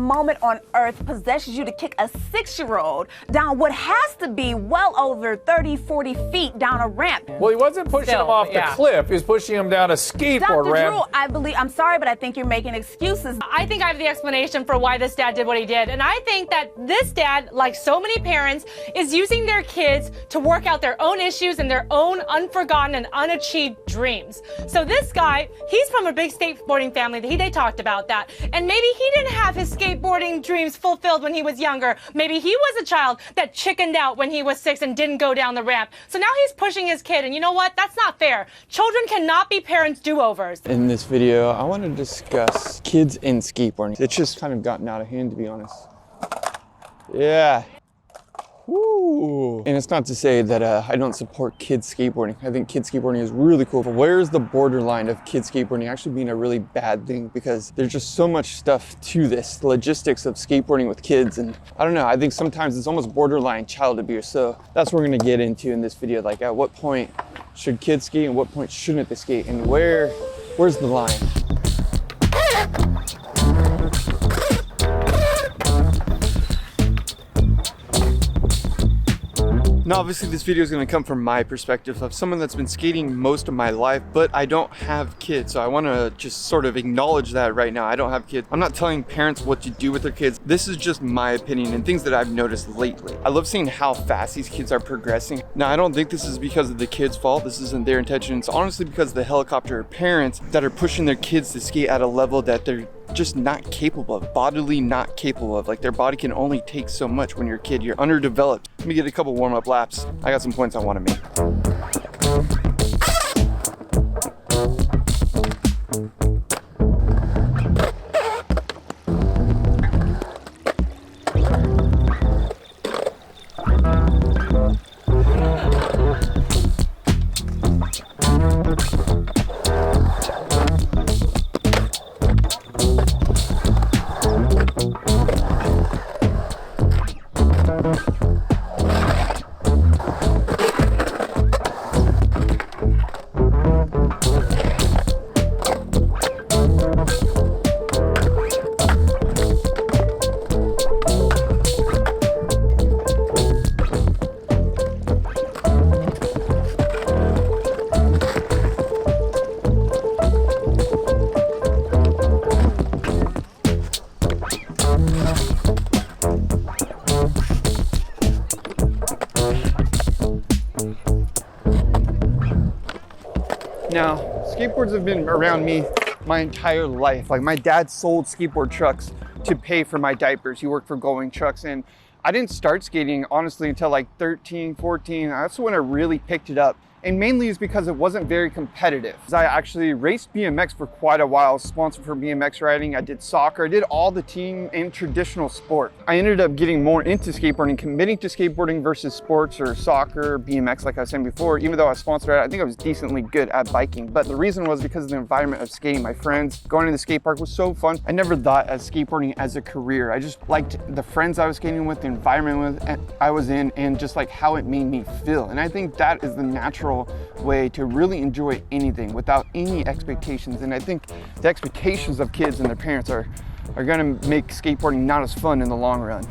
moment on earth possesses you to kick a 6-year-old down what has to be well over 30, 40 feet down a ramp? Well, he wasn't pushing him off the cliff. He was pushing him down a skateboard ramp. Dr. Drew, I'm sorry, but I think you're making excuses. I think I have the explanation for why this dad did what he did. And I think that this dad, like so many parents, is using their kids to work out their own issues and their own unforgotten and unachieved dreams. So this guy, he's from a big skateboarding family. They talked about that. And maybe he didn't have his skateboarding dreams fulfilled when he was younger. Maybe he was a child that chickened out when he was 6 and didn't go down the ramp. So now he's pushing his kid. And you know what? That's not fair. Children cannot be parents' do-overs. In this video, I want to discuss kids in skateboarding. It's just kind of gotten out of hand, to be honest. Yeah. Woo. And it's not to say that I don't support kids skateboarding. I think kids skateboarding is really cool. But where's the borderline of kids skateboarding actually being a really bad thing? Because there's just so much stuff to this, the logistics of skateboarding with kids. And I don't know, I think sometimes it's almost borderline child abuse. So that's what we're gonna get into in this video. Like, at what point should kids skate and what point shouldn't they skate? And where's the line? Now, obviously this video is going to come from my perspective of someone that's been skating most of my life, but I don't have kids. So I want to just sort of acknowledge that right now. I don't have kids. I'm not telling parents what to do with their kids. This is just my opinion and things that I've noticed lately. I love seeing how fast these kids are progressing. Now, I don't think this is because of the kids' fault. This isn't their intention. It's honestly because of the helicopter parents that are pushing their kids to skate at a level that they're just not capable of, bodily not capable of. Like, their body can only take so much when you're a kid. You're underdeveloped. Let me get a couple warm-up laps. I got some points I want to make. Now, skateboards have been around me my entire life. Like, my dad sold skateboard trucks to pay for my diapers. He worked for Going Trucks, and I didn't start skating honestly until like 13, 14. That's when I really picked it up. And mainly is because it wasn't very competitive. I actually raced BMX for quite a while, sponsored for BMX riding. I did soccer, I did all the team and traditional sport. I ended up getting more into skateboarding, committing to skateboarding versus sports or soccer, BMX, like I was saying before. Even though I was sponsored, I think I was decently good at biking. But the reason was because of the environment of skating. My friends, going to the skate park was so fun. I never thought of skateboarding as a career. I just liked the friends I was skating with, the environment I was in, and just like how it made me feel. And I think that is the natural way to really enjoy anything without any expectations. And I think the expectations of kids and their parents are gonna make skateboarding not as fun in the long run.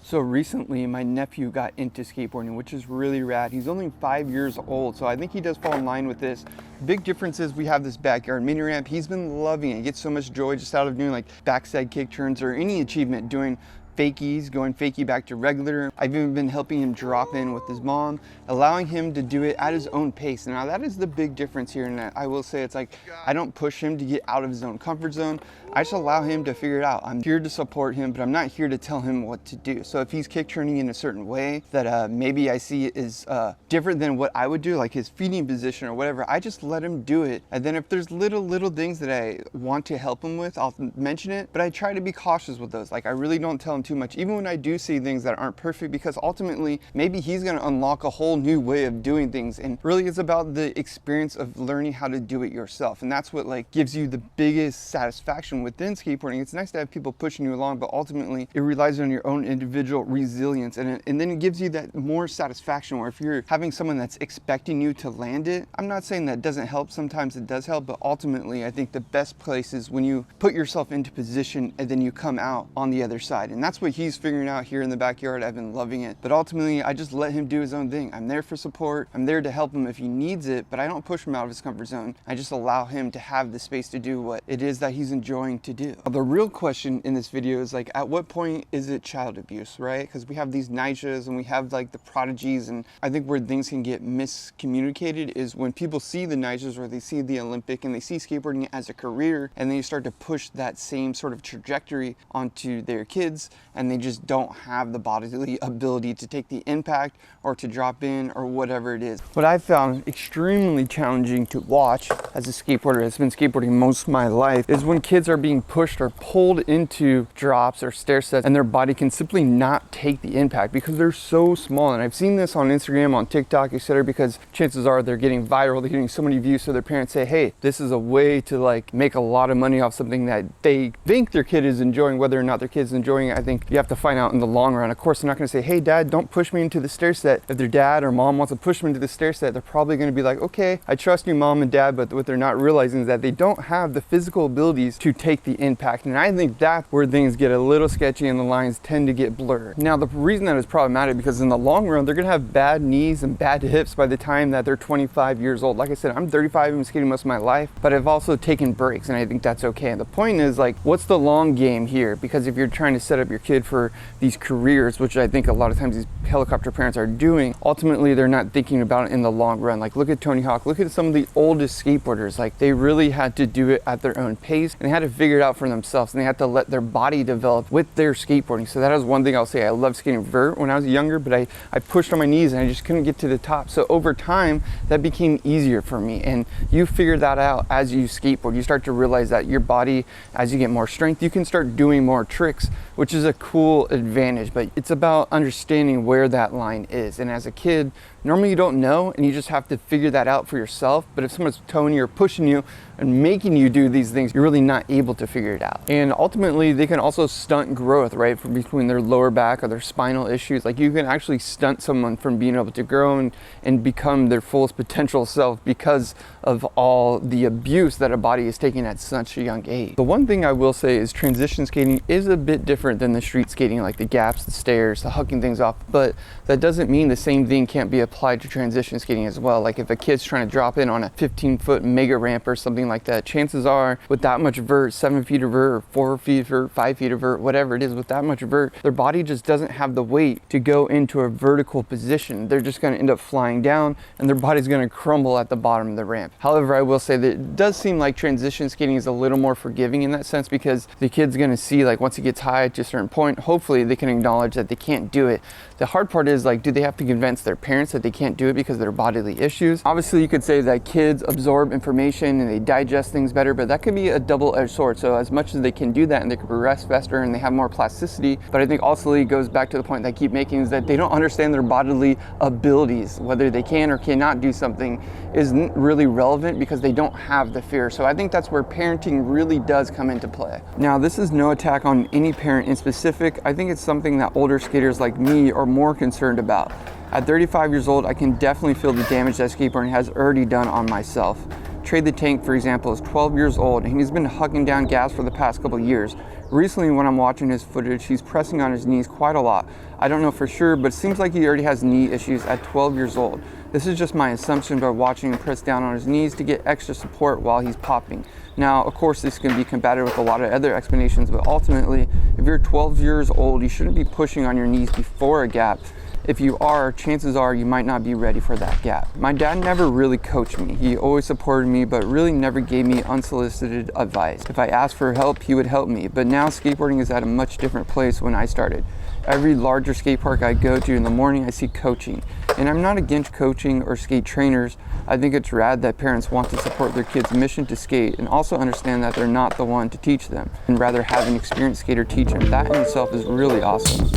So recently, my nephew got into skateboarding, which is really rad. He's only 5 years old, so I think he does fall in line with this. Big difference is we have this backyard mini ramp. He's been loving it. He gets so much joy just out of doing like backside kick turns or any achievement, doing fakies, going fakie back to regular. I've even been helping him drop in with his mom, allowing him to do it at his own pace. Now that is the big difference here, and I will say it's like, I don't push him to get out of his own comfort zone. I just allow him to figure it out. I'm here to support him, but I'm not here to tell him what to do. So if he's kick turning in a certain way that maybe I see is different than what I would do, like his feeding position or whatever, I just let him do it. And then if there's little things that I want to help him with, I'll mention it, but I try to be cautious with those. Like, I really don't tell him too much, even when I do see things that aren't perfect, because ultimately maybe he's gonna unlock a whole new way of doing things. And really it's about the experience of learning how to do it yourself. And that's what like gives you the biggest satisfaction even within skateboarding, it's nice to have people pushing you along, but ultimately it relies on your own individual resilience. And then it gives you that more satisfaction where if you're having someone that's expecting you to land it, I'm not saying that doesn't help. Sometimes it does help, but ultimately I think the best place is when you put yourself into position and then you come out on the other side. And that's what he's figuring out here in the backyard. I've been loving it. But ultimately, I just let him do his own thing. I'm there for support. I'm there to help him if he needs it, but I don't push him out of his comfort zone. I just allow him to have the space to do what it is that he's enjoying to do. The real question in this video is like, at what point is it child abuse, right? Because we have these Nijahs and we have like the prodigies, and I think where things can get miscommunicated is when people see the Nijahs or they see the Olympic and they see skateboarding as a career, and then you start to push that same sort of trajectory onto their kids, and they just don't have the bodily ability to take the impact or to drop in or whatever it is. What I found extremely challenging to watch as a skateboarder that's been skateboarding most of my life is when kids are being pushed or pulled into drops or stair sets and their body can simply not take the impact because they're so small. And I've seen this on Instagram, on TikTok, etc., because chances are they're getting viral, they're getting so many views, so their parents say, hey, this is a way to like make a lot of money off something that they think their kid is enjoying. Whether or not their kid's enjoying it, I think you have to find out in the long run. Of course, they're not going to say, hey dad, don't push me into the stair set. If their dad or mom wants to push them into the stair set, they're probably going to be like, okay, I trust you mom and dad, but what they're not realizing is that they don't have the physical abilities to take the impact. And I think that's where things get a little sketchy and the lines tend to get blurred. Now, the reason that is problematic because in the long run, they're going to have bad knees and bad hips by the time that they're 25 years old. Like I said, I'm 35, I've been skating most of my life, but I've also taken breaks, and I think that's okay. And the point is, like, what's the long game here? Because if you're trying to set up your kid for these careers, which I think a lot of times these helicopter parents are doing, ultimately they're not thinking about it in the long run. Like, look at Tony Hawk, look at some of the oldest skateboarders. Like, they really had to do it at their own pace and they had to figure it out for themselves, and they had to let their body develop with their skateboarding. So that is one thing I'll say. I loved skating vert when I was younger, but I pushed on my knees and I just couldn't get to the top. So over time, that became easier for me. And you figure that out as you skateboard. You start to realize that your body, as you get more strength, you can start doing more tricks, which is a cool advantage. But it's about understanding where that line is. And as a kid, normally you don't know, and you just have to figure that out for yourself. But if someone's towing you or pushing you and making you do these things, you're really not able to figure it out. And ultimately, they can also stunt growth, right? From between their lower back or their spinal issues. Like, you can actually stunt someone from being able to grow and become their fullest potential self because of all the abuse that a body is taking at such a young age. The one thing I will say is transition skating is a bit different than the street skating, like the gaps, the stairs, the hucking things off, but that doesn't mean the same thing can't be applied to transition skating as well. Like, if a kid's trying to drop in on a 15-foot mega ramp or something like that, chances are with that much vert, 7 feet of vert or 4 feet of vert, 5 feet of vert, whatever it is, with that much vert, their body just doesn't have the weight to go into a vertical position. They're just going to end up flying down and their body's going to crumble at the bottom of the ramp. However, I will say that it does seem like transition skating is a little more forgiving in that sense, because the kid's going to see, like, once it gets high to a certain point, hopefully they can acknowledge that they can't do it. The hard part is, like, do they have to convince their parents that they can't do it because of their bodily issues? Obviously, you could say that kids absorb information and they digest things better, but that could be a double-edged sword. So as much as they can do that and they can progress faster and they have more plasticity, but I think also it goes back to the point that I keep making, is that they don't understand their bodily abilities. Whether they can or cannot do something isn't really relevant because they don't have the fear. So I think that's where parenting really does come into play. Now, this is no attack on any parent in specific. I think it's something that older skaters like me are more concerned about. At 35 years old, I can definitely feel the damage that skateboarding has already done on myself. Trade the Tank, for example, is 12 years old and he's been hucking down gas for the past couple years. Recently, when I'm watching his footage, he's pressing on his knees quite a lot. I don't know for sure, but it seems like he already has knee issues at 12 years old. This is just my assumption by watching him press down on his knees to get extra support while he's popping. Now, of course, this can be combated with a lot of other explanations, but ultimately, if you're 12 years old, you shouldn't be pushing on your knees before a gap. If you are, chances are you might not be ready for that gap. My dad never really coached me. He always supported me, but really never gave me unsolicited advice. If I asked for help, he would help me. But now skateboarding is at a much different place when I started. Every larger skate park I go to in the morning, I see coaching. And I'm not against coaching or skate trainers. I think it's rad that parents want to support their kids' mission to skate and also understand that they're not the one to teach them, and rather have an experienced skater teach them. That in itself is really awesome.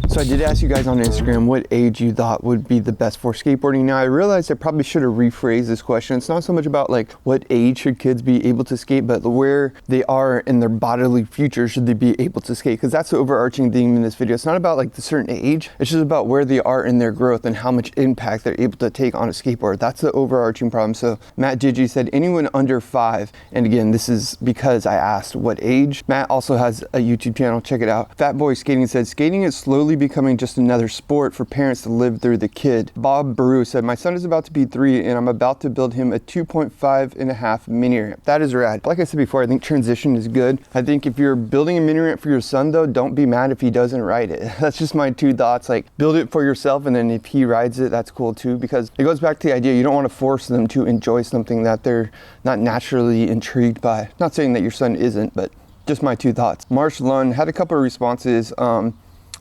So I did ask you guys on Instagram what age you thought would be the best for skateboarding. Now I realized I probably should have rephrased this question. It's not so much about like what age should kids be able to skate, but where they are in their bodily future should they be able to skate, because that's the overarching theme in this video. It's not about like the certain age, it's just about where they are in their growth and how much impact they're able to take on a skateboard. That's the overarching problem. So Matt Digi said anyone under 5, and again, this is because I asked what age. Matt also has a YouTube channel, check it out. Fat Boy Skating said skating is slowly becoming just another sport for parents to live through the kid. Bob Baru said my son is about to be 3 and I'm about to build him a 2.5 mini ramp. That is rad. Like I said before, I think transition is good. I think if you're building a mini ramp for your son though, don't be mad if he doesn't ride it. That's just my 2 thoughts. Like, build it for yourself, and then if he rides it, that's cool too, because it goes back to the idea you don't want to force them to enjoy something that they're not naturally intrigued by. Not saying that your son isn't, but just my 2 thoughts. Marsh Lund had a couple of responses.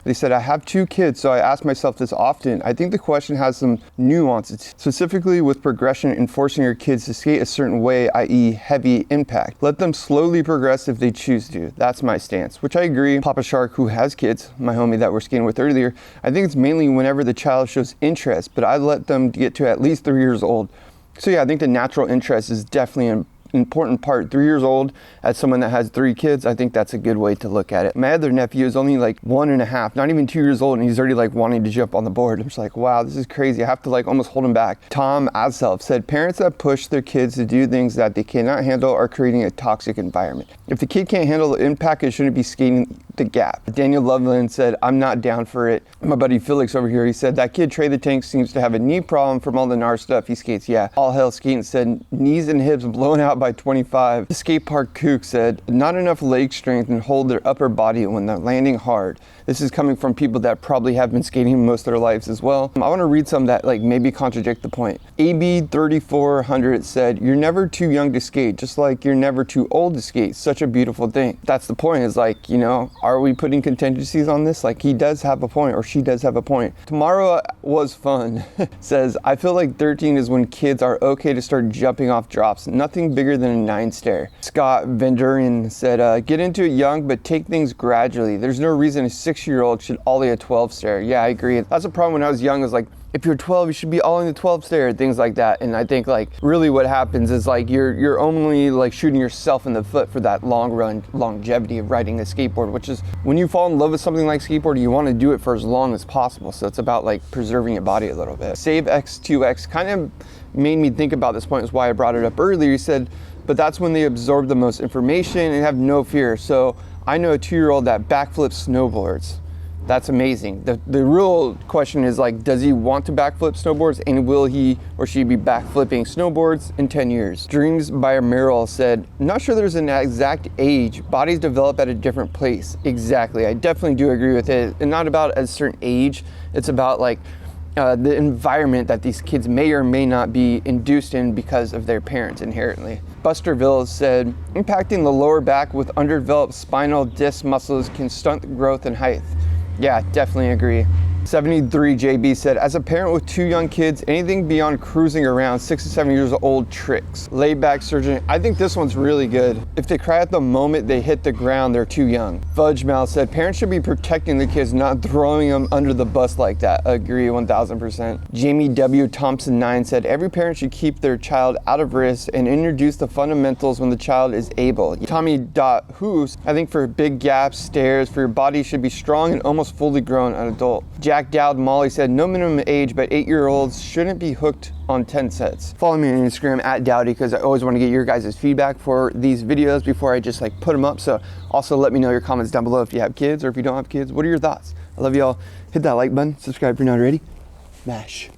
They said, I have 2 kids, so I ask myself this often. I think the question has some nuances, specifically with progression and forcing your kids to skate a certain way, i.e. heavy impact. Let them slowly progress if they choose to. That's my stance, which I agree. Papa Shark, who has kids, my homie that we're skating with earlier, I think it's mainly whenever the child shows interest, but I let them get to at least 3 years old. So yeah, I think the natural interest is definitely an important part. 3 years old, as someone that has 3 kids, I think that's a good way to look at it. My other nephew is only like 1.5, not even 2 years old, and he's already like wanting to jump on the board. I'm just like, wow, this is crazy. I have to like almost hold him back. Tom Aself said, parents that push their kids to do things that they cannot handle are creating a toxic environment. If the kid can't handle the impact, it shouldn't be skating the gap. Daniel Loveland said, I'm not down for it. My buddy Felix over here, he said, that kid Trey the Tank seems to have a knee problem from all the NAR stuff he skates. Yeah, all hell skating said, knees and hips blown out by 25. The skate park kook said, not enough leg strength and hold their upper body when they're landing hard. This is coming from people that probably have been skating most of their lives as well. I want to read some that like maybe contradict the point. AB 3400 said, you're never too young to skate, just like you're never too old to skate. Such a beautiful thing. That's the point, is like, you know, are we putting contingencies on this? Like, he does have a point, or she does have a point. Tomorrow was fun says, I feel like 13 is when kids are okay to start jumping off drops. Nothing bigger than a 9 stair. Scott Vendurian said, get into it young, but take things gradually. There's no reason a 6-year-old should ollie a 12 stair. Yeah, I agree. That's a problem when I was young, is like, if you're 12, you should be all in the 12 stair, things like that. And I think like really what happens is like you're only like shooting yourself in the foot for that long run longevity of riding a skateboard, which is when you fall in love with something like skateboarding, you want to do it for as long as possible. So it's about like preserving your body a little bit. Save X2X kind of made me think about this point, is why I brought it up earlier. He said, but that's when they absorb the most information and have no fear. So I know a 2-year-old that backflips snowboards. That's amazing. The real question is like, does he want to backflip snowboards, and will he or she be backflipping snowboards in 10 years? Dreams by Meryl said, not sure there's an exact age. Bodies develop at a different pace. Exactly. I definitely do agree with it. And not about a certain age. It's about like the environment that these kids may or may not be induced in because of their parents inherently. Buster Vills said, impacting the lower back with underdeveloped spinal disc muscles can stunt growth and height. Yeah, definitely agree. 73 JB said, as a parent with 2 young kids, anything beyond cruising around 6 to 7 years old tricks. Laid back surgeon. I think this one's really good. If they cry at the moment they hit the ground, they're too young. Fudge Mouth said, parents should be protecting the kids, not throwing them under the bus like that. Agree 1000%. Jamie W. Thompson 9 said, every parent should keep their child out of risk and introduce the fundamentals when the child is able. Tommy.Who's, I think for big gaps, stairs, for your body should be strong and almost fully grown an adult. Jack Dowd Molly said, no minimum age, but 8-year-olds shouldn't be hooked on 10 sets. Follow me on Instagram at Dowdy, because I always want to get your guys' feedback for these videos before I just like put them up. So also let me know your comments down below if you have kids, or if you don't have kids, what are your thoughts? I love y'all. Hit that like button, subscribe if you're not already. Mash.